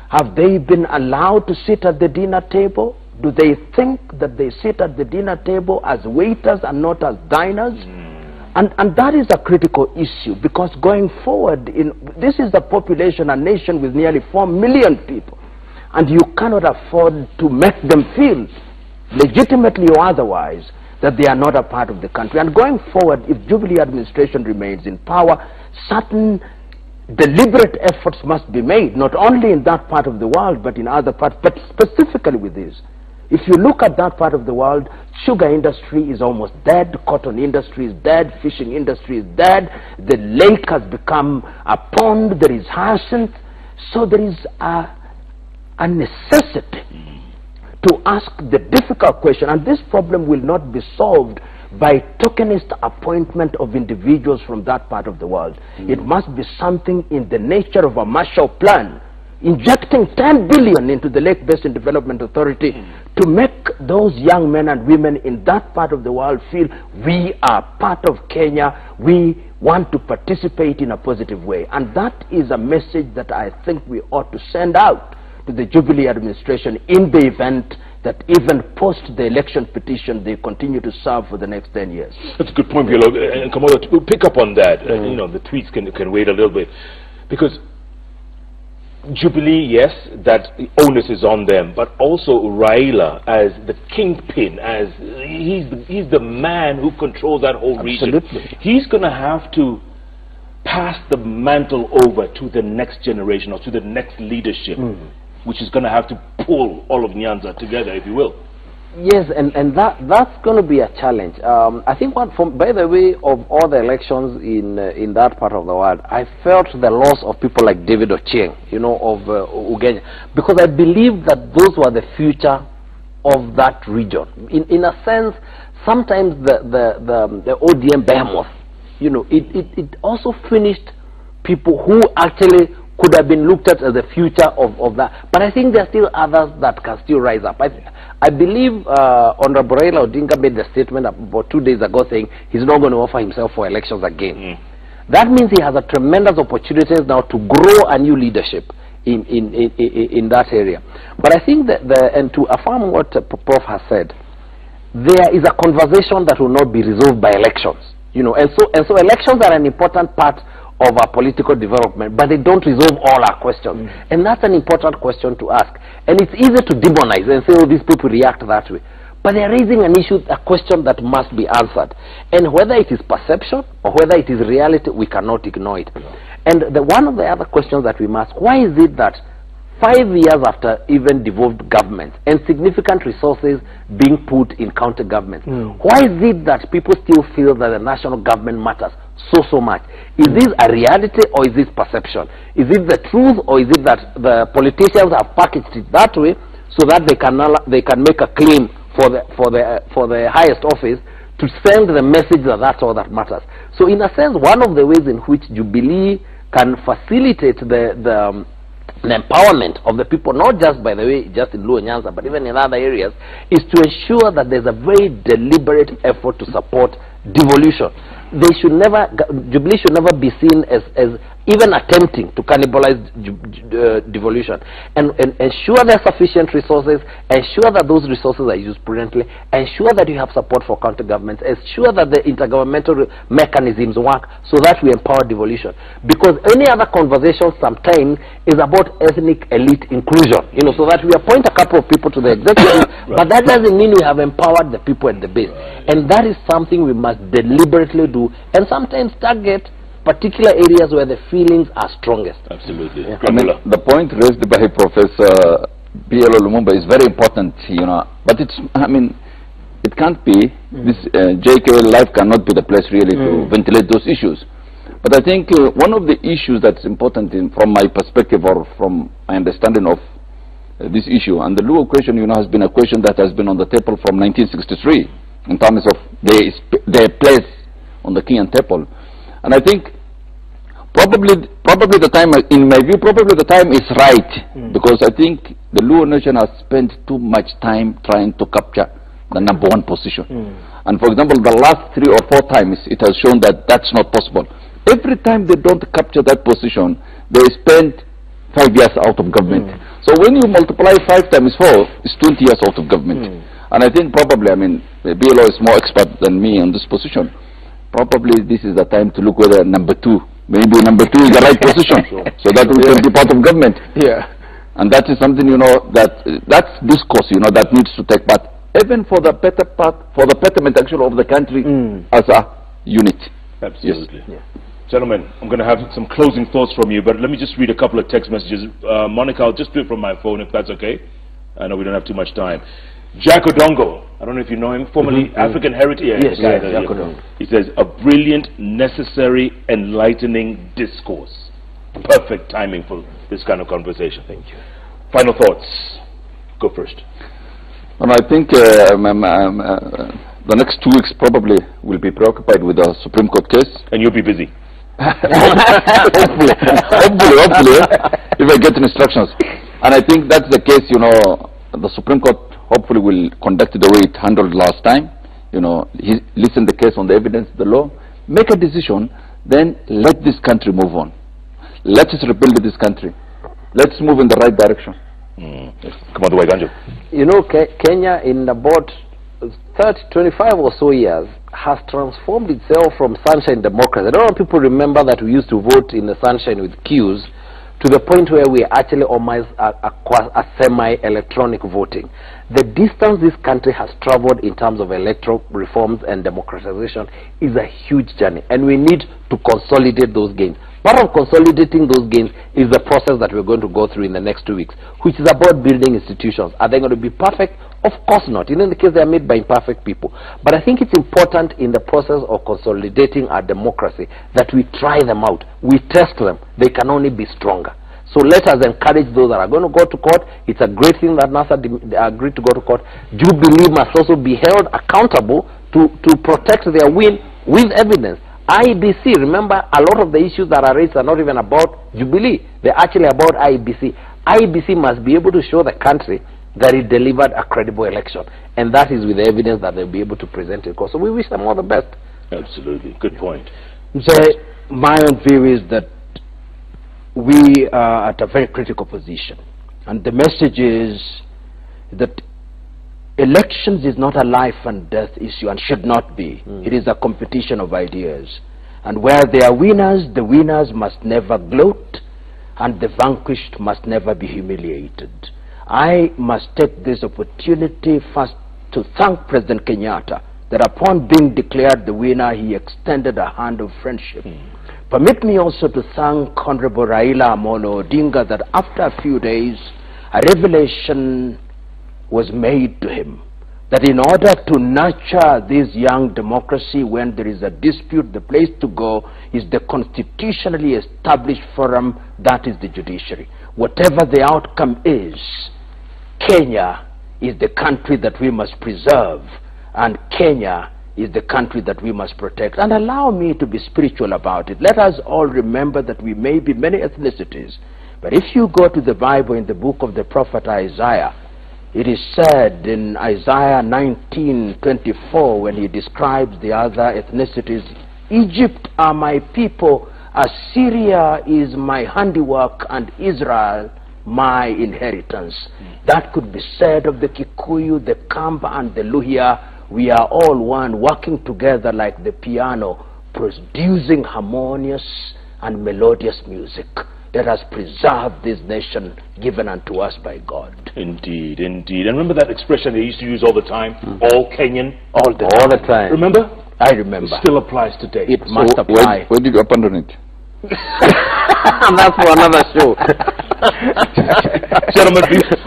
Have they been allowed to sit at the dinner table? Do they think that they sit at the dinner table as waiters and not as diners? And that is a critical issue, because going forward, this is a population, a nation with nearly 4 million people, and you cannot afford to make them feel, legitimately or otherwise, that they are not a part of the country. And going forward, if Jubilee administration remains in power, certain deliberate efforts must be made, not only in that part of the world, but in other parts, but specifically with this. If you look at that part of the world, sugar industry is almost dead, cotton industry is dead, fishing industry is dead, the lake has become a pond, there is hyacinth. So there is a necessity to ask the difficult question, and this problem will not be solved by tokenist appointment of individuals from that part of the world. It must be something in the nature of a Marshall Plan, injecting 10 billion into the Lake Basin Development Authority to make those young men and women in that part of the world feel we are part of Kenya, we want to participate in a positive way. And that is a message that I think we ought to send out to the Jubilee administration in the event that even post the election petition they continue to serve for the next 10 years. That's a good point, Bielo. And Kamodo, to pick up on that, the tweets can wait a little bit, because Jubilee, yes, that the onus is on them, but also Raila as the kingpin, as he's the man who controls that whole region. He's going to have to pass the mantle over to the next generation or to the next leadership, which is going to have to pull all of Nyanza together, if you will. Yes, and that's going to be a challenge. I think by the way, of all the elections in that part of the world, I felt the loss of people like David Ochieng, of Ugenya, because I believe that those were the future of that region. In a sense, sometimes the ODM behemoth, it also finished people who actually could have been looked at as the future of that. But I think there are still others that can still rise up. I believe Honorable Raila Odinga made the statement about 2 days ago saying he's not going to offer himself for elections again. That means he has a tremendous opportunities now to grow a new leadership in that area. But I think that and to affirm what Prof has said, there is a conversation that will not be resolved by elections. And so elections are an important part of our political development, but they don't resolve all our questions. And that's an important question to ask. And it's easy to demonize and say, oh, these people react that way. But they're raising an issue, a question that must be answered. And whether it is perception or whether it is reality, we cannot ignore it. And one of the other questions that we must, why is it that 5 years after even devolved governments and significant resources being put in county governments, why is it that people still feel that the national government matters so much? Is this a reality or is this perception? Is it the truth, or is it that the politicians have packaged it that way so that they can make a claim for the highest office to send the message that that's all that matters? So in a sense, one of the ways in which Jubilee can facilitate the the empowerment of the people, not just, by the way, just in Luo Nyanza, but even in other areas, is to ensure that there's a very deliberate effort to support devolution. They should never, Jubilee should never be seen as even attempting to cannibalize devolution, and ensure there are sufficient resources, ensure that those resources are used prudently, ensure that you have support for counter governments, ensure that the intergovernmental mechanisms work so that we empower devolution. Because any other conversation sometimes is about ethnic elite inclusion, you know, so that we appoint a couple of people to the executive, but that doesn't mean we have empowered the people at the base. And that is something we must deliberately do, and sometimes target particular areas where the feelings are strongest. Absolutely. Yeah. I mean, the point raised by Professor B.L. Lumumba is very important, you know, but it's, I mean, it can't be, this JKL life cannot be the place really to ventilate those issues. But I think one of the issues that's important from my perspective, or from my understanding of this issue, and the Luo question, you know, has been a question that has been on the table from 1963 in terms of their place on the Kenyan table. And I think probably the time, in my view, probably the time is right, because I think the Luo nation has spent too much time trying to capture the #1 position. And for example, the last 3 or 4 times, it has shown that that's not possible. Every time they don't capture that position, they spend 5 years out of government. So when you multiply 5 times 4, it's 20 years out of government. And I think probably, I mean, BLO is more expert than me on this position. Probably this is the time to look whether #2, maybe #2 is the right position, so that we can be part of government. Yeah. And that is something, you know, that's discourse, you know, that needs to take part, even for the better part, for the betterment actually of the country as a unit. Absolutely. Yes. Yeah. Gentlemen, I'm going to have some closing thoughts from you, but let me just read a couple of text messages. Monica, I'll just do it from my phone if that's okay. I know we don't have too much time. Jack Odongo, I don't know if you know him, formerly African Heritage. Yes, Jack Odongo. He says, a brilliant, necessary, enlightening discourse. Perfect timing for this kind of conversation. Thank you. Final thoughts. Go first. And I think the next 2 weeks probably will be preoccupied with the Supreme Court case. And you'll be busy. hopefully, if I get instructions. And I think that's the case, you know, the Supreme Court hopefully will conduct it the way it handled last time. You know, listen the case on the evidence, the law, make a decision, then let this country move on. Let us rebuild this country. Let's move in the right direction. Come on, the way, Ganjo. You know, Kenya in about 25 or so years has transformed itself from sunshine democracy. I don't know if people remember that we used to vote in the sunshine with queues, to the point where we actually almost a semi-electronic voting. The distance this country has traveled in terms of electoral reforms and democratization is a huge journey, and we need to consolidate those gains. Part of consolidating those gains is the process that we're going to go through in the next 2 weeks, which is about building institutions. Are they going to be perfect? Of course not. In the case, they are made by imperfect people. But I think it's important in the process of consolidating our democracy that we try them out. We test them. They can only be stronger. So let us encourage those that are going to go to court. It's a great thing that NASA agreed to go to court. Jubilee must also be held accountable to protect their win with evidence. IEBC, remember, a lot of the issues that are raised are not even about Jubilee. They're actually about IEBC. IEBC must be able to show the country that it delivered a credible election. And that is with the evidence that they'll be able to present it. So we wish them all the best. Absolutely. Good point. So my own view is that we are at a very critical position. And the message is that elections is not a life and death issue, and should not be. It is a competition of ideas. And where there are winners, the winners must never gloat, and the vanquished must never be humiliated. I must take this opportunity first to thank President Kenyatta that upon being declared the winner, he extended a hand of friendship. Permit me also to thank Honorable Raila Amolo Odinga that after a few days, a revelation was made to him that in order to nurture this young democracy, when there is a dispute, the place to go is the constitutionally established forum, that is the judiciary. Whatever the outcome is, Kenya is the country that we must preserve, and Kenya is the country that we must protect. And allow me to be spiritual about it. Let us all remember that we may be many ethnicities, But if you go to the Bible in the book of the prophet Isaiah, it is said in Isaiah 19:24, when he describes the other ethnicities, Egypt are my people, Assyria is my handiwork, and Israel my inheritance. That could be said of the Kikuyu, the Kamba, and the Luhya. We are all one, working together like the piano, producing harmonious and melodious music that has preserved this nation given unto us by God. Indeed, indeed. And remember that expression they used to use all the time? All Kenyan? All the time. Remember? I remember. It still applies today. It must apply. Where did you abandon it? And that's for another show. Gentlemen,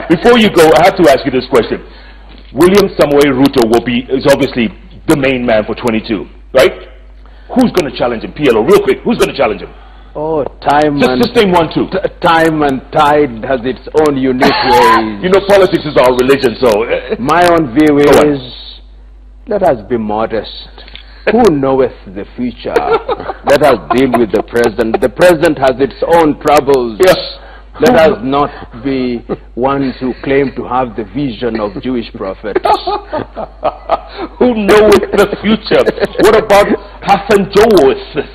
before you go, I have to ask you this question. William Samoei Ruto is obviously the main man for 22, right? Who's going to challenge him? PLO, real quick, who's going to challenge him? Oh, time just name one, too. Time and tide has its own unique ways. You know, politics is our religion, so... My own view is, let us be modest. Who knoweth the future? Let us deal with the present. The present has its own troubles. Yes. Let us not be ones who claim to have the vision of Jewish prophets. Who knoweth the future? What about Hassan Joas?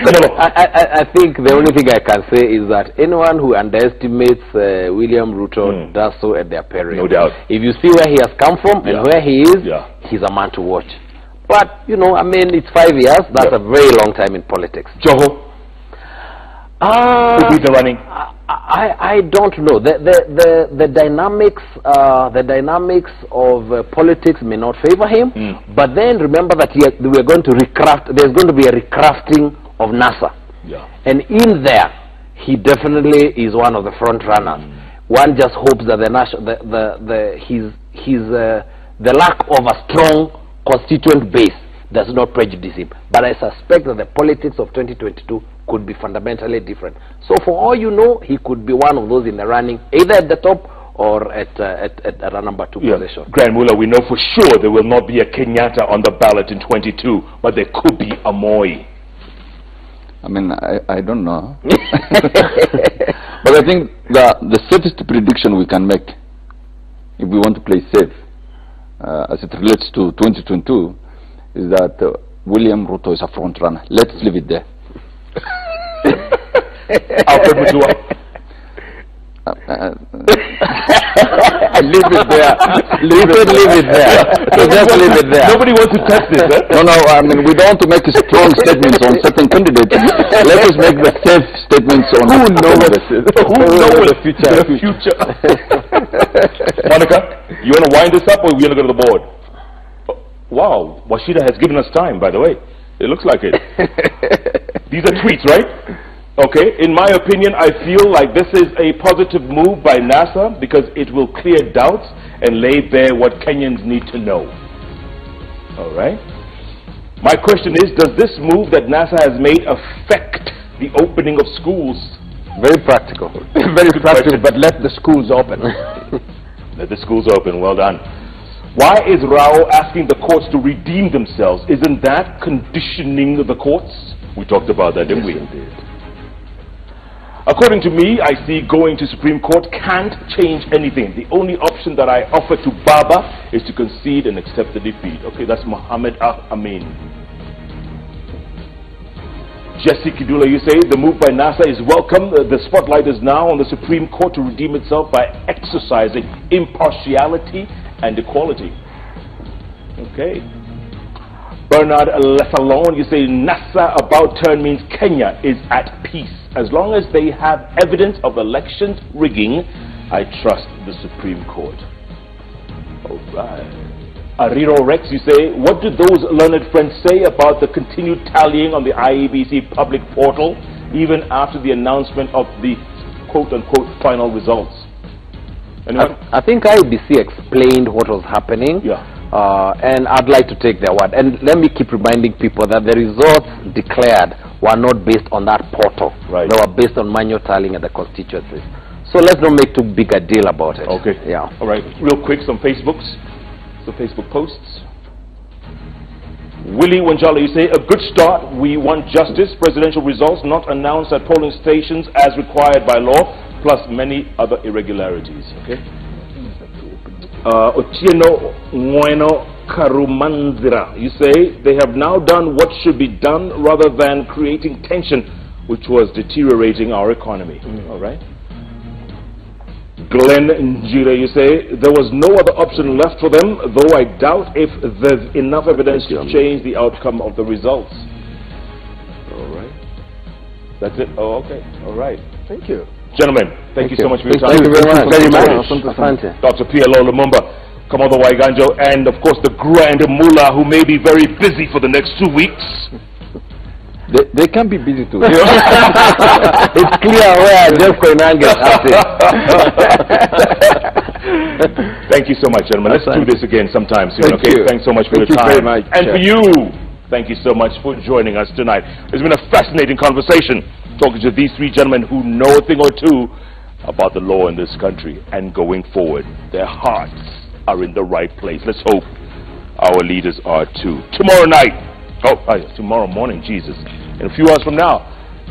I think the only thing I can say is that anyone who underestimates William Ruto does so at their peril. No doubt. If you see where he has come from and where he is, he's a man to watch. But, you know, I mean, it's 5 years. That's a very long time in politics. Joho? Who beat the running? I don't know. The dynamics of politics may not favor him. But then remember that we're going to recraft. There's going to be a recrafting of NASA. Yeah. And in there, he definitely is one of the front runners. One just hopes that the lack of a strong constituent base does not prejudice him. But I suspect that the politics of 2022 could be fundamentally different. So for all you know, he could be one of those in the running, either at the top or at a number 2 position. Grand Mullah, we know for sure there will not be a Kenyatta on the ballot in 22, but there could be a Moi. I mean, I don't know. But I think the safest prediction we can make, if we want to play safe, as it relates to 2022, is that William Ruto is a front runner. Let's leave it there. Alfred Mutua. Leave it there. Leave it there. So just leave it there. Nobody wants to test this, eh? No, I mean, we don't want to make strong statements on certain candidates. Let us make the safe statements on who knows the future. The future. Monica, you want to wind this up or are we going to go to the board? Wow, Washida has given us time, by the way. It looks like it. These are tweets, right? Okay, in my opinion, I feel like this is a positive move by NASA because it will clear doubts and lay bare what Kenyans need to know. All right? My question is, does this move that NASA has made affect the opening of schools? Very practical. Very practical, but let the schools open. Let the schools open, well done. Why is Rao asking the courts to redeem themselves? Isn't that conditioning the courts? We talked about that, didn't we? Indeed. According to me, I see going to Supreme Court can't change anything. The only option that I offer to Baba is to concede and accept the defeat. Okay, that's Muhammad Amin. Jesse Kidula, you say the move by NASA is welcome. The spotlight is now on the Supreme Court to redeem itself by exercising impartiality and equality. Okay. Bernard Lessalon, you say NASA about turn means Kenya is at peace. As long as they have evidence of elections rigging, I trust the Supreme Court. Alright. Ariro Rex, you say, what do those learned friends say about the continued tallying on the IEBC public portal, even after the announcement of the quote-unquote final results? Anyone? I think IEBC explained what was happening. Yeah. And I'd like to take their word. And let me keep reminding people that the results declared were not based on that portal. Right. They were based on manual tallying at the constituencies. So let's not make too big a deal about it. Okay. Yeah. All right. Real quick, some Facebook posts. Willie Wanjala, you say, a good start. We want justice. Presidential results not announced at polling stations as required by law, plus many other irregularities. Okay. Otieno Nweno Karumanzira, you say, they have now done what should be done rather than creating tension, which was deteriorating our economy. All right. Glenn Njira, you say, there was no other option left for them, though I doubt if there's enough evidence to change the outcome of the results. All right. That's it? Oh, okay. All right. Thank you. Gentlemen, thank you so much for your time. Thank you very much. Dr. PLO Lumumba, Kamodo Waiganjo, and of course the Grand Mullah, who may be very busy for the next 2 weeks. They can be busy too. It's clear where Jeff Koinange is happy. Thank you so much, gentlemen. Let's do this again sometime soon, Thank okay? you. Thanks so much for your time. Very much, and for you, thank you so much for joining us tonight. It's been a fascinating conversation talking to these three gentlemen who know a thing or two about the law in this country and going forward. Their hearts are in the right place. Let's hope our leaders are too. Tomorrow night, tomorrow morning, Jesus. In a few hours from now,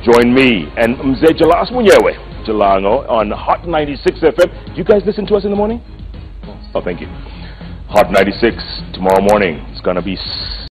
join me and Mzee Jalas Munyewe Jalango on Hot 96 FM. Do you guys listen to us in the morning? Oh, thank you. Hot 96 tomorrow morning. It's going to be